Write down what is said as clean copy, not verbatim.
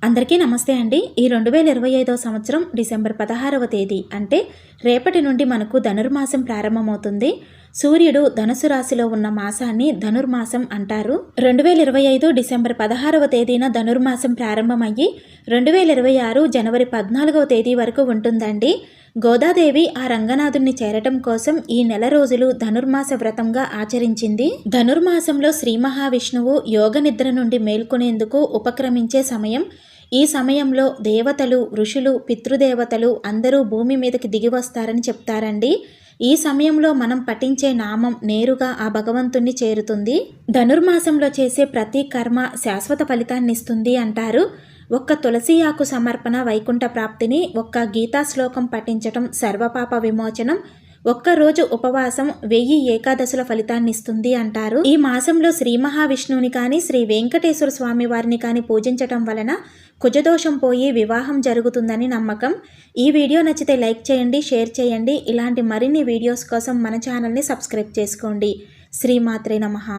అందరికీ నమస్తే అండి. ఈ 2025 సంవత్సరం డిసెంబర్ 16వ తేదీ అంటే రేపటి నుండి మనకు ధనుర్మాసం ప్రారంభమవుతుంది. సూర్యుడు ధనుసు రాశిలో ఉన్న మాసాన్ని ధనుర్మాసం అంటారు. 2025 డిసెంబర్ 16వ తేదీన ధనుర్మాసం ప్రారంభమయ్యి 2026 జనవరి 14వ తేదీ వరకు ఉంటుందండి. గోదాదేవి ఆ రంగనాథుణ్ణి చేరటం కోసం ఈ నెల రోజులు ధనుర్మాస వ్రతంగా ఆచరించింది. ధనుర్మాసంలో శ్రీ మహావిష్ణువు యోగ నిద్ర నుండి మేల్కొనేందుకు ఉపక్రమించే సమయం. ఈ సమయంలో దేవతలు, ఋషులు, పితృదేవతలు అందరూ భూమి మీదకి దిగి వస్తారని చెప్తారండి. ఈ సమయంలో మనం పఠించే నామం నేరుగా ఆ భగవంతుణ్ణి చేరుతుంది. ధనుర్మాసంలో చేసే ప్రతి కర్మ శాశ్వత ఫలితాన్నిస్తుంది అంటారు. ఒక్క తులసి ఆకు సమర్పణ వైకుంఠ ప్రాప్తిని, ఒక్క గీతా శ్లోకం పఠించటం సర్వపాప విమోచనం, ఒక్కరోజు ఉపవాసం 1000 ఏకాదశుల ఫలితాన్నిస్తుంది అంటారు. ఈ మాసంలో శ్రీ మహావిష్ణువుని కానీ శ్రీ వెంకటేశ్వర స్వామి వారిని కానీ పూజించటం వలన కుజదోషం పోయి వివాహం జరుగుతుందని నమ్మకం. ఈ వీడియో నచ్చితే లైక్ చేయండి, షేర్ చేయండి. ఇలాంటి మరిన్ని వీడియోస్ కోసం మన ఛానల్ని సబ్స్క్రైబ్ చేసుకోండి. శ్రీమాత్రే నమః.